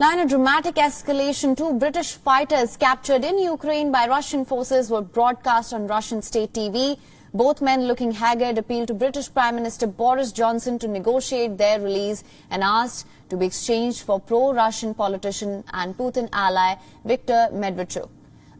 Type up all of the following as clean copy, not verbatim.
Now, in a dramatic escalation, two British fighters captured in Ukraine by Russian forces were broadcast on Russian state TV. Both men, looking haggard, appealed to British Prime Minister Boris Johnson to negotiate their release and asked to be exchanged for pro-Russian politician and Putin ally Viktor Medvedchuk.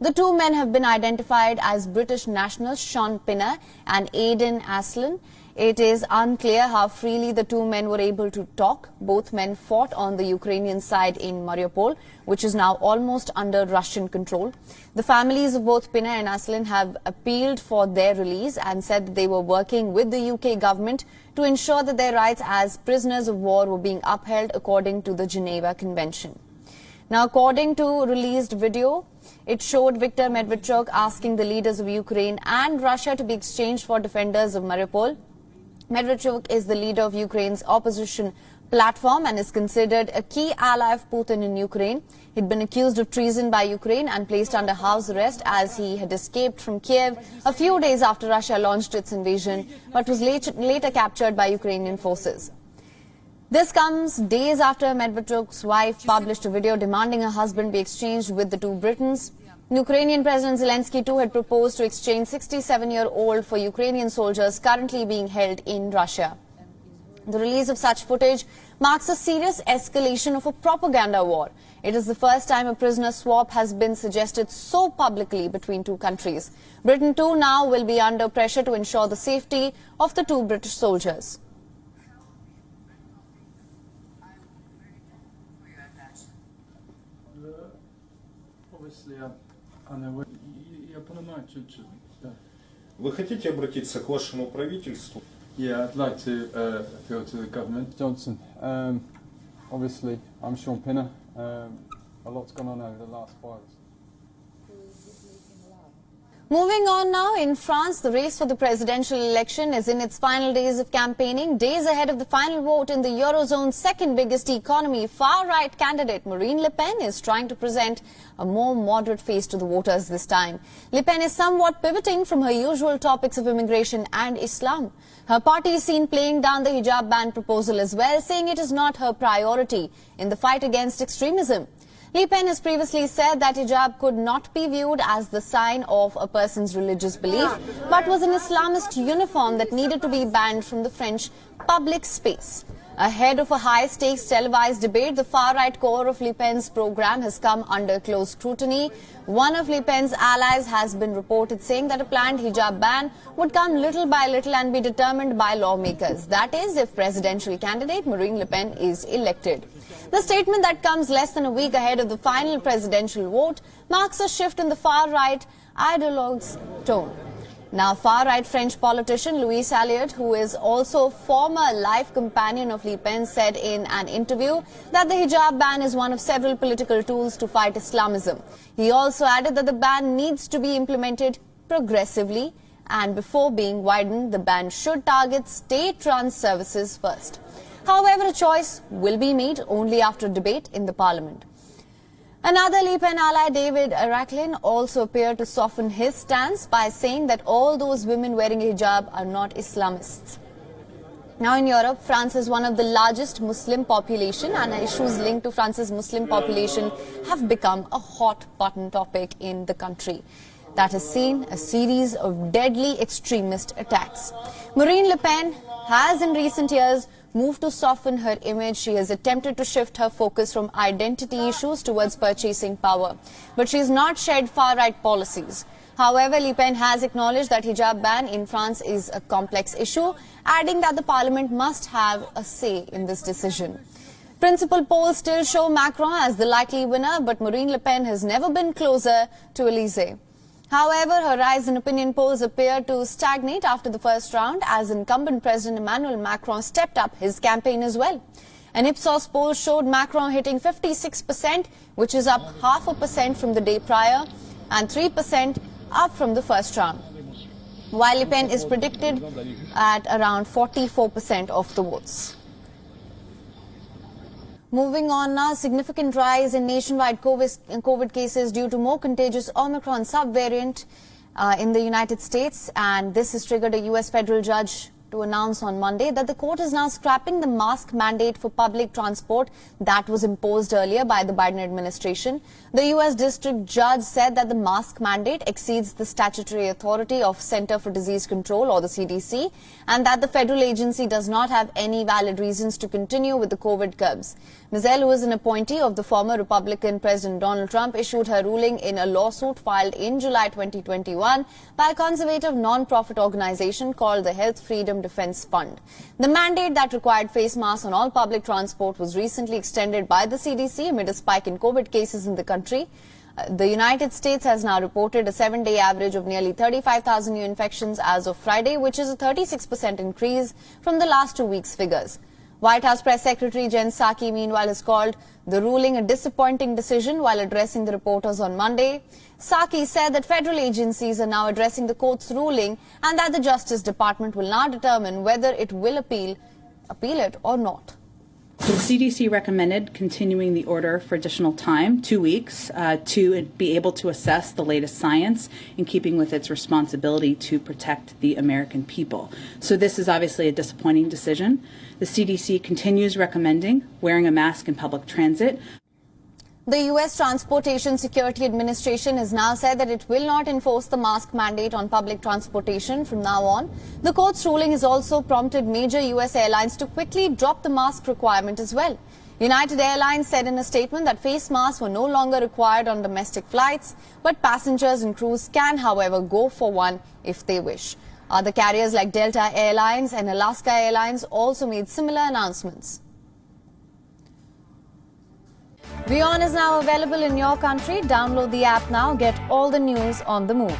The two men have been identified as British nationals Sean Pinner and Aidan Aslan. It is unclear how freely the two men were able to talk. Both men fought on the Ukrainian side in Mariupol, which is now almost under Russian control. The families of both Pinner and Aslan have appealed for their release and said that they were working with the UK government to ensure that their rights as prisoners of war were being upheld according to the Geneva Convention. Now, according to released video, it showed Viktor Medvedchuk asking the leaders of Ukraine and Russia to be exchanged for defenders of Mariupol. Medvedchuk is the leader of Ukraine's opposition platform and is considered a key ally of Putin in Ukraine. He'd been accused of treason by Ukraine and placed under house arrest as he had escaped from Kiev a few days after Russia launched its invasion, but was later captured by Ukrainian forces. This comes days after Medvedchuk's wife published a video demanding her husband be exchanged with the two Britons. Ukrainian President Zelensky too had proposed to exchange 67-year-old for Ukrainian soldiers currently being held in Russia. The release of such footage marks a serious escalation of a propaganda war. It is the first time a prisoner swap has been suggested so publicly between two countries. Britain too now will be under pressure to ensure the safety of the two British soldiers. Вы хотите обратиться к вашему правительству? Yeah, I'd like to appeal to the government. Johnson, obviously, I'm Sean Pinner. A lot's gone on over the last 5 years. Moving on now, in France, the race for the presidential election is in its final days of campaigning. Days ahead of the final vote in the Eurozone's second biggest economy, far-right candidate Marine Le Pen is trying to present a more moderate face to the voters this time. Le Pen is somewhat pivoting from her usual topics of immigration and Islam. Her party is seen playing down the hijab ban proposal as well, saying it is not her priority in the fight against extremism. Le Pen has previously said that hijab could not be viewed as the sign of a person's religious belief, but was an Islamist uniform that needed to be banned from the French public space. Ahead of a high-stakes televised debate, the far-right core of Le Pen's program has come under close scrutiny. One of Le Pen's allies has been reported saying that a planned hijab ban would come little by little and be determined by lawmakers. That is, if presidential candidate Marine Le Pen is elected. The statement that comes less than a week ahead of the final presidential vote marks a shift in the far-right ideologue's tone. Now, far-right French politician Louis Alliot, who is also former life companion of Le Pen, said in an interview that the hijab ban is one of several political tools to fight Islamism. He also added that the ban needs to be implemented progressively, and before being widened, the ban should target state-run services first. However, a choice will be made only after debate in the parliament. Another Le Pen ally, David Rachlin, also appeared to soften his stance by saying that all those women wearing a hijab are not Islamists. Now, in Europe, France is one of the largest Muslim population, and issues linked to France's Muslim population have become a hot-button topic in the country that has seen a series of deadly extremist attacks. Marine Le Pen has in recent years moved to soften her image. She has attempted to shift her focus from identity issues towards purchasing power. But she has not shared far-right policies. However, Le Pen has acknowledged that hijab ban in France is a complex issue, adding that the parliament must have a say in this decision. Principal polls still show Macron as the likely winner, but Marine Le Pen has never been closer to Élysée. However, her rise in opinion polls appear to stagnate after the first round, as incumbent President Emmanuel Macron stepped up his campaign as well. An Ipsos poll showed Macron hitting 56%, which is up 0.5% from the day prior and 3% up from the first round, while Le Pen is predicted at around 44% of the votes. Moving on now, significant rise in nationwide COVID cases due to more contagious Omicron subvariant in the United States, and this has triggered a U.S. federal judge to announce on Monday that the court is now scrapping the mask mandate for public transport that was imposed earlier by the Biden administration. The U.S. District Judge said that the mask mandate exceeds the statutory authority of Center for Disease Control, or the CDC, and that the federal agency does not have any valid reasons to continue with the COVID curbs. Mizelle, who is an appointee of the former Republican President Donald Trump, issued her ruling in a lawsuit filed in July 2021 by a conservative non-profit organization called the Health Freedom Defense Fund. The mandate that required face masks on all public transport was recently extended by the CDC amid a spike in COVID cases in the country. The United States has now reported a 7-day average of nearly 35,000 new infections as of Friday, which is a 36% increase from the last 2 weeks' figures. White House Press Secretary Jen Psaki, meanwhile, has called the ruling a disappointing decision while addressing the reporters on Monday. Psaki said that federal agencies are now addressing the court's ruling and that the Justice Department will now determine whether it will appeal it or not. The CDC recommended continuing the order for additional time, 2 weeks, to be able to assess the latest science in keeping with its responsibility to protect the American people. So this is obviously a disappointing decision. The CDC continues recommending wearing a mask in public transit. The U.S. Transportation Security Administration has now said that it will not enforce the mask mandate on public transportation from now on. The court's ruling has also prompted major U.S. airlines to quickly drop the mask requirement as well. United Airlines said in a statement that face masks were no longer required on domestic flights, but passengers and crews can, however, go for one if they wish. Other carriers like Delta Airlines and Alaska Airlines also made similar announcements. WION is now available in your country. Download the app now. Get all the news on the move.